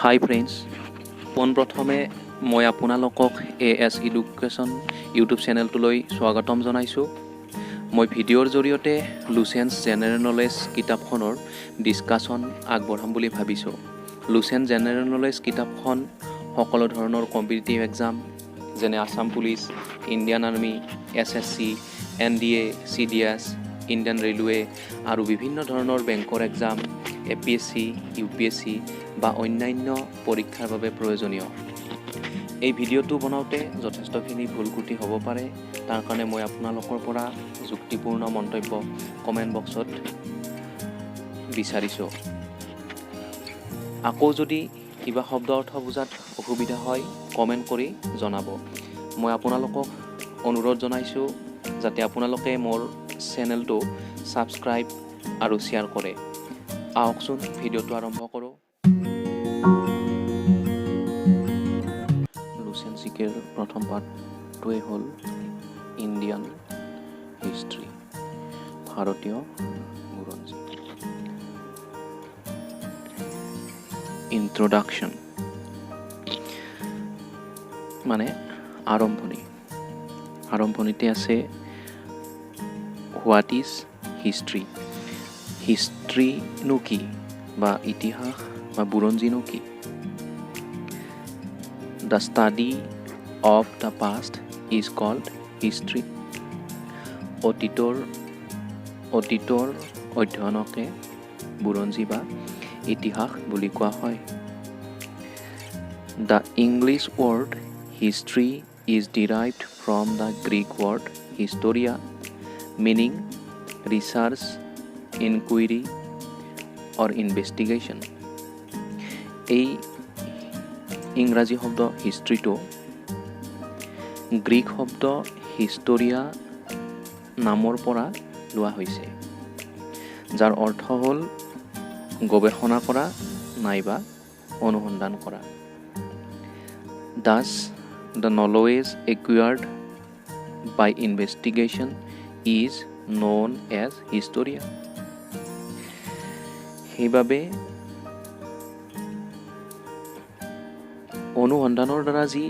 হাই friends, পোনপ্ৰথমে মই আপোনালোকক AS এডুকেশ্যন ইউটিউব চেনেলটোলৈ স্বাগতম জনাইছোঁ। মই ভিডিঅ'ৰ জৰিয়তে লুচেন্ট জেনেৰেল নলেজ কিতাপখনৰ ডিছকাশ্যন আগবঢ়াম বুলি ভাবিছোঁ। লুচেন্ট জেনেৰেল নলেজ কিতাপখন সকলো ধৰণৰ কম্পিটিটিভ এক্সাম যেনে Assam police, Indian army, SSC, NDA, CDS, Indian railway আৰু বিভিন্ন ধৰণৰ বেংকৰ এক্সাম, APSC, UPSC বা অন্যান্য পৰীক্ষাৰ বাবে প্ৰয়োজনীয়। এই ভিডিঅ'টো বনাওঁতে যথেষ্টখিনি ভুল ত্ৰুটি হ'ব পাৰে, তাৰ কাৰণে মই আপোনালোকৰ পৰা যুক্তিপূৰ্ণ মন্তব্য কমেণ্ট বক্সত বিচাৰিছোঁ। আকৌ যদি কিবা শব্দ অৰ্থ বুজাত অসুবিধা হয় কমেণ্ট কৰি জনাব। মই আপোনালোকক অনুৰোধ জনাইছোঁ যাতে আপোনালোকে মোৰ চেনেলটো ছাবস্ক্ৰাইব আৰু শ্বেয়াৰ কৰে। আহকচোন ভিডিঅ'টো আৰম্ভ কৰোঁ। লুচেন্ট জিকেৰ প্ৰথম পাৰ্টটোৱে হ'ল ইণ্ডিয়ান হিষ্ট্ৰী, ভাৰতীয় বুৰঞ্জী। ইন্ট্ৰডাকশ্যন মানে আৰম্ভণি। আৰম্ভণিতে আছে হোৱাট ইজ হিষ্ট্ৰী। হিষ্ট্ৰীনো কি বা ইতিহাস বা বুৰঞ্জীনো কি? The study of the past is called history. অতীতৰ অধ্যয়নকে বুৰঞ্জী বা ইতিহাস বুলি কোৱা হয়। The English word history is derived from the Greek word historia, meaning research, inquiry or investigation. এই ইংৰাজী শব্দ হিষ্ট্ৰীটো গ্ৰীক শব্দ হিষ্টৰিয়া নামৰ পৰা লোৱা হৈছে, যাৰ অৰ্থ হ'ল গৱেষণা কৰা নাইবা অনুসন্ধান কৰা। Thus, the knowledge acquired by investigation is known as historia. সেইবাবে অনুসন্ধানৰ দ্বাৰা যি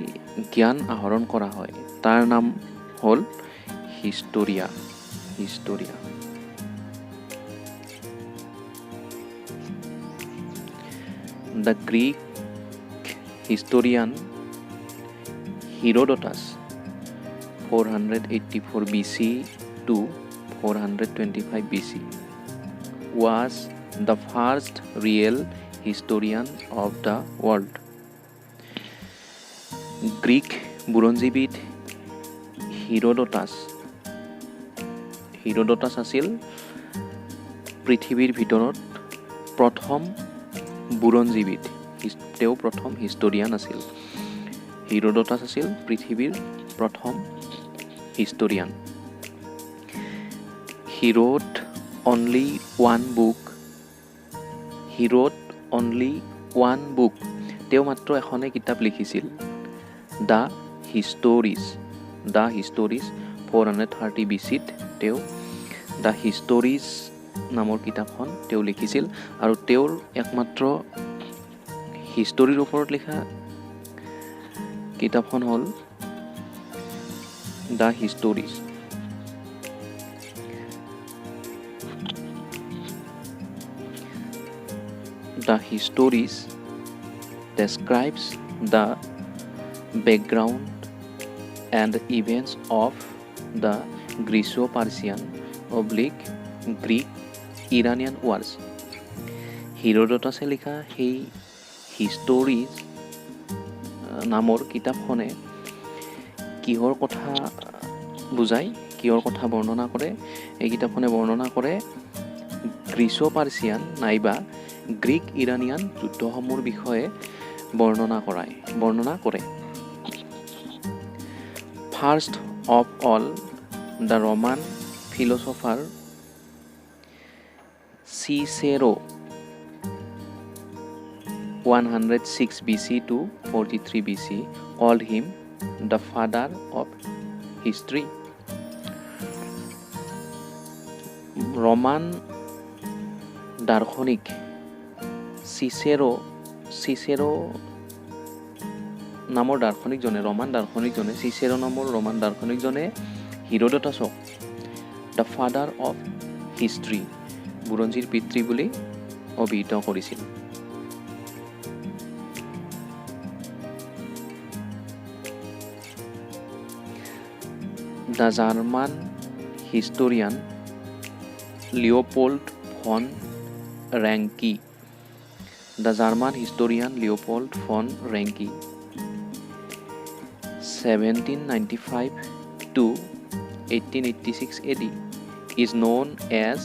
জ্ঞান আহৰণ কৰা হয় তাৰ নাম হ'ল হিষ্টৰিয়া। The Greek historian Herodotus 484 BC to 425 BC was the first real historian of the world. Greek বুৰঞ্জীবিদ হিৰোডটাছ আছিল পৃথিৱীৰ ভিতৰত প্ৰথম বুৰঞ্জীবিদ। তেওঁ প্ৰথম হিষ্টৰিয়ান আছিল। হিৰোডটাছ আছিল পৃথিৱীৰ প্ৰথম historian. He wrote only one book. তেওঁ মাত্ৰ এখনেই কিতাপ লিখিছিল, The Histories 430 BCত তেওঁ The Histories নামৰ কিতাপখন তেওঁ লিখিছিল আৰু তেওঁৰ একমাত্ৰ হিষ্টৰীৰ ওপৰত লিখা কিতাপখন হ'ল The Histories. The Histories describes the background and events of the Greco-Persian / Greek-Iranian wars. হিৰোডটাছে লিখা সেই হিষ্টৰিজ নামৰ কিতাপখনে কিহৰ কথা বুজায়, কিহৰ কথা বৰ্ণনা কৰে? এই কিতাপখনে বৰ্ণনা কৰে গ্ৰীচো-পাৰ্চিয়ান নাইবা গ্ৰীক ইৰাণিয়ান যুদ্ধসমূহৰ বিষয়ে বৰ্ণনা কৰে। First of all, the Roman philosopher Cicero 106 BC to 43 BC called him the father of history. Roman দার্শনিক সিসেরো চিচেৰো নামৰ দাৰ্শনিকজনে ৰমান দাৰ্শনিকজনে চিচেৰো নামৰ ৰমান দাৰ্শনিকজনে হিৰোডটাছক দ্য ফাদাৰ অফ হিষ্ট্ৰী বুৰঞ্জীৰ পিতৃ বুলি অভিহিত কৰিছিল। The German historian Leopold von Ranke the German historian Leopold von Ranke 1795 to 1886 AD is known as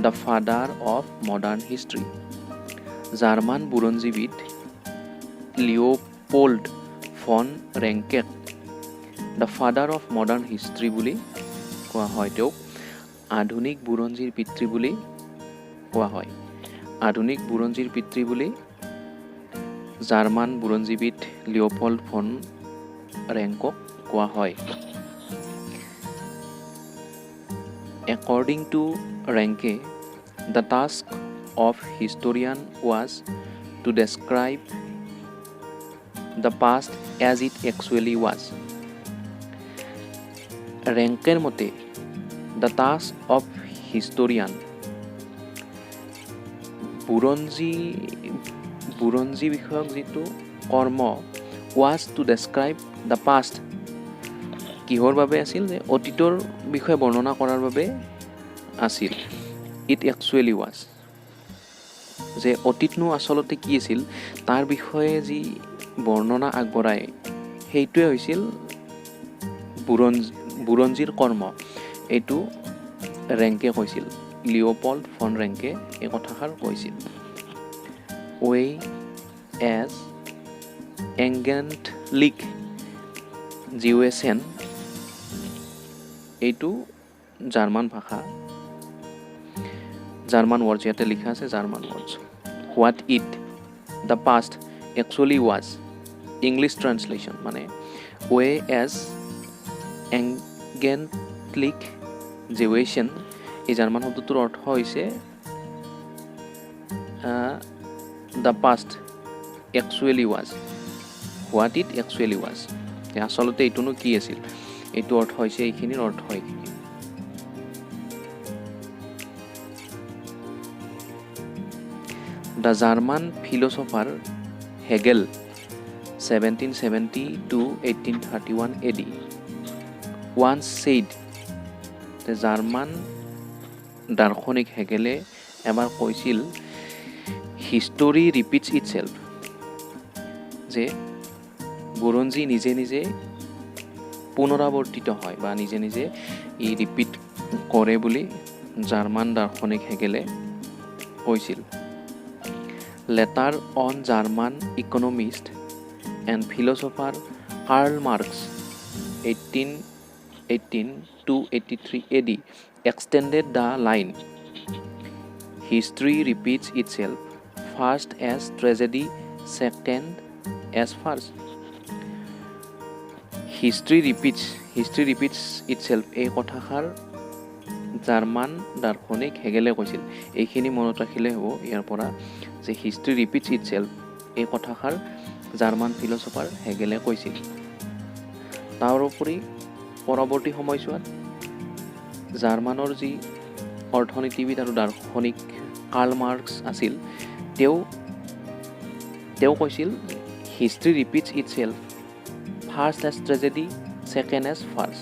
the father of modern history. German বুৰঞ্জীবিদ লিঅ'পোল্ড ফন ৰেংকেক the father of modern history বুলি কোৱা হয়। তেওঁক আধুনিক বুৰঞ্জীৰ পিতৃ বুলি কোৱা হয়। আধুনিক বুৰঞ্জীৰ পিতৃ বুলি জাৰ্মান বুৰঞ্জীবিদ লিঅ'পোল্ড ফন ৰেংকক কোৱা হয়। According to Ranke, the task of historian was to describe the past as it actually was. Rankeৰ মতে the task of historian বুৰঞ্জী বিষয়ক যিটো কৰ্ম was to describe the past কিহৰ বাবে আছিল যে অতীতৰ বিষয়ে বৰ্ণনা কৰাৰ বাবে আছিল। ইট একচুৱেলি ৱাজ যে অতীতনো আচলতে কি আছিল তাৰ বিষয়ে যি বৰ্ণনা আগবঢ়ায় সেইটোৱে হৈছিল বুৰঞ্জীৰ কৰ্ম। এইটো ৰেংকে কৈছিল, লিঅ'পোল্ড ফন ৰেংকে এই কথাষাৰ কৈছিল। ৱে এজ এংগেণ্টলিক জিৱেচেন এইটো জাৰ্মান ভাষা, জাৰ্মান ৱৰ্ডছ ইয়াতে লিখা আছে German words. What it the past actually was English translation মানে ৱে এজ এংগেণ্টলিক জিৱেচেন এই জাৰ্মান শব্দটোৰ অৰ্থ হৈছে the past actually was what it actually was আচলতে এইটোনো কি আছিল এইটো অৰ্থ হৈছে এইখিনিৰ অৰ্থ এইখিনি। The German philosopher Hegel 1770 to 1831 AD once said যে জাৰ্মান দাৰ্শনিক হেগেলে এবাৰ কৈছিল হিষ্টৰী ৰিপিটছ ইটছেল্ফ যে বুৰঞ্জী নিজে নিজে পুনৰাৱৰ্তিত হয় বা নিজে নিজে ই ৰিপিট কৰে বুলি জাৰ্মান দাৰ্শনিক হেগেলে কৈছিল। Later on German economist and philosopher Karl Marx 1818 to 83 AD extended the line history repeats itself first as tragedy second as farce. History repeats itself এই কথাষাৰ জাৰ্মান দাৰ্শনিক হেগেলে কৈছিল। এইখিনি মনত ৰাখিলে হ'ব ইয়াৰ পৰা যে হিষ্ট্ৰী ৰিপিটছ ইটছেল্ফ এই কথাষাৰ জাৰ্মান ফিলচফাৰ হেগেলে কৈছিল। তাৰোপৰি পৰৱৰ্তী সময়ছোৱাত জাৰ্মানৰ যি অৰ্থনীতিবিদ আৰু দাৰ্শনিক কাৰ্ল মাৰ্কছ আছিল তেওঁ কৈছিল history repeats itself first as tragedy second as farce.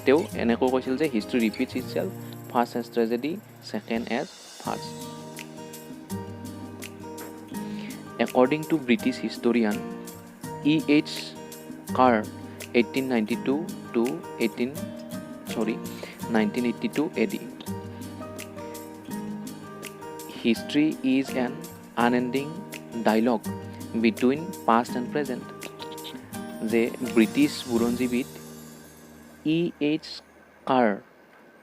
তেওঁ এনেকৈ কৈছিল যে history repeats itself first as tragedy second as farce. According to British historian E.H. Carr 1892 to 1982 AD history is an unending dialogue between past and present যে British বুৰঞ্জীবিদ E.H. Carr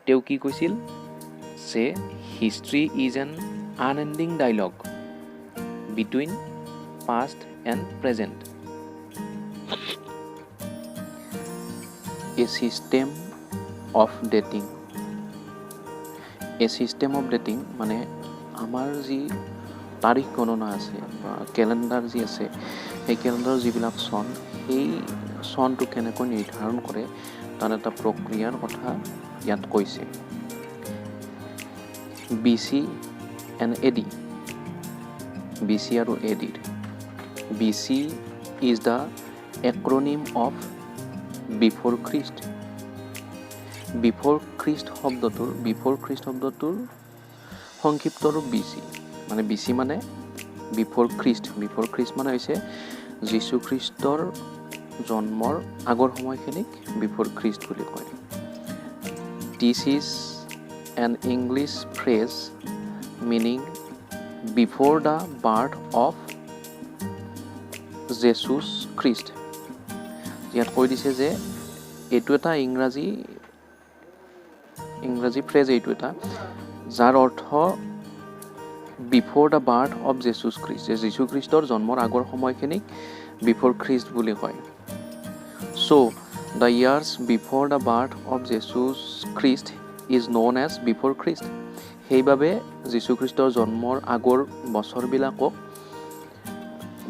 তেওঁ কি কৈছিল যে history is an unending dialogue between past and present. A system of dating মানে আমাৰ যি তাৰিখ গণনা আছে বা কেলেণ্ডাৰ যি আছে সেই কেলেণ্ডাৰৰ যিবিলাক চন সেই চনটো কেনেকৈ নিৰ্ধাৰণ কৰে তাৰ এটা প্ৰক্ৰিয়াৰ কথা ইয়াত কৈছে BC and AD BC আৰু AD BC is the acronym of before Christ before Christ শব্দটোৰ সংক্ষিপ্ত ৰূপ BC মানে BC মানে before Christ মানে হৈছে যীশু খ্ৰীষ্টৰ জন্মৰ আগৰ সময়খিনিক before Christ বুলি কয় This is an English phrase meaning before the birth of Jesus Christ ইয়াত কৈ দিছে যে এইটো এটা ইংৰাজী ফ্ৰেজ এইটো এটা যাৰ অৰ্থ before the birth of Jesus খ্ৰীষ্ট যে যীশু খ্ৰীষ্টৰ জন্মৰ আগৰ সময়খিনিক বিফৰ খ্ৰীষ্ট বুলি কয় so' the years before the birth of Jesus Christ is known as before Christ সেইবাবে যীশু খ্ৰীষ্টৰ জন্মৰ আগৰ বছৰবিলাকক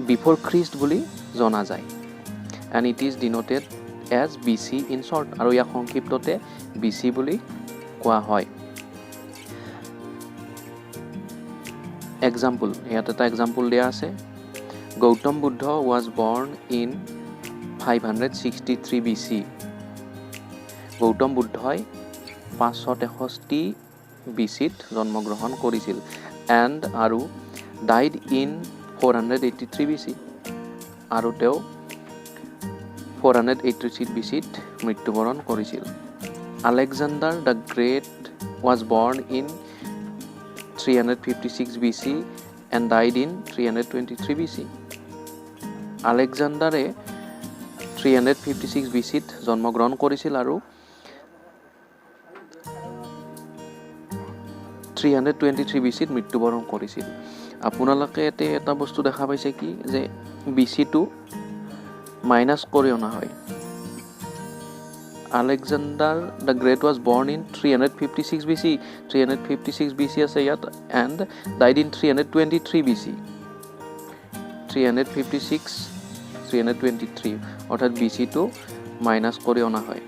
বিফৰ খ্ৰীষ্ট বুলি জনা যায় and it is denoted as BC in short আৰু ইয়াক সংক্ষিপ্ততে BC বুলি কোৱা হয় এক্সাম্পল ইয়াত এটা এক্সাম্পল দিয়া আছে Gautam Buddha was born in 563 BC Gautam বুদ্ধই 563 BCত জন্মগ্ৰহণ কৰিছিল and আৰু died in 483 BC আৰু তেওঁ 483 BCত মৃত্যুবৰণ কৰিছিল Alexander the Great was born in 356 BC and died in 323 BC Alexanderে 356 BCত জন্মগ্ৰহণ কৰিছিল আৰু 323 BCত মৃত্যুবৰণ কৰিছিল আপোনালোকে এটা বস্তু দেখা পাইছে কি যে BC টো মাইনাস কৰি অনা হয় Alexander the Great was born in 356 BC 356 BC আছে ইয়াত and died in 323 BC 323 অৰ্থাৎ BC টো মাইনাস কৰি অনা হয়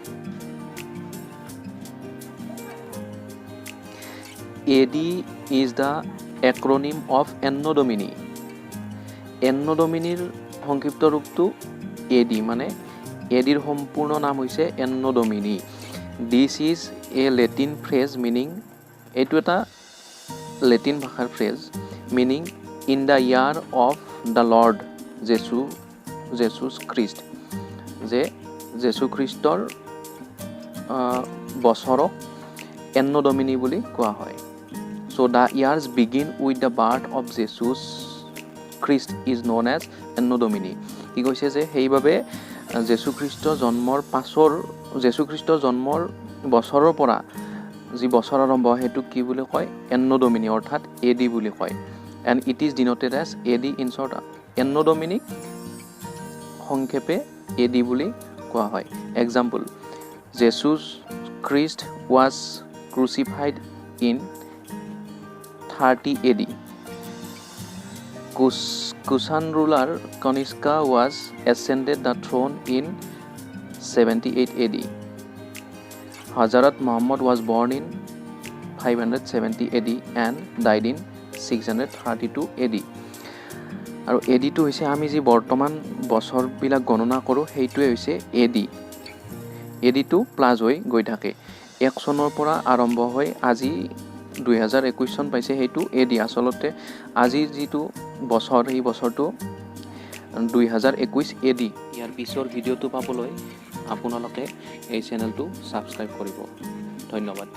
AD is the acronym of Anno Domini ৰ সংক্ষিপ্ত ৰূপটো AD মানে AD ৰ সম্পূৰ্ণ নাম হৈছে Anno Domini This is a Latin phrase meaning এইটো এটা লেটিন ভাষাৰ phrase meaning in the year of the Lord Jesus Christ যে যীশু খ্ৰীষ্টৰ বছৰক Anno Domini বুলি কোৱা হয় So the years begin with the birth of Jesus Christ is known as Anno Domini কি কৈছে যে সেইবাবে যীশু খ্ৰীষ্টৰ জন্মৰ পাছৰ যীশু খ্ৰীষ্টৰ জন্মৰ বছৰৰ পৰা যি বছৰ আৰম্ভ হেতু কি বুলি কয় Anno Domini অৰ্থাৎ AD বুলি কয় and it is denoted as AD in short Anno Domini সংক্ষেপে AD বুলি কোৱা হয় example Jesus Christ was crucified in 30 AD Kushan ruler Kanishka was ascended the throne in 78 AD. Hazrat Muhammad was born in 570 AD and died in 632 AD. আৰু AD টো হৈছে আমি যি বৰ্তমান বছৰবিলাক গণনা কৰোঁ সেইটোৱে হৈছে AD টো প্লাস হৈ গৈ থাকে 1 চনৰ পৰা আৰম্ভ হৈ আজি 2021 চন পাইছে সেইটো AD আসলতে আজি যিটো বছৰ এই বছৰটো 2021 AD ইয়াৰ পিছৰ ভিডিওটো পাবলৈ আপোনালোকে এই চেনেলটো সাবস্ক্ৰাইব কৰিব ধন্যবাদ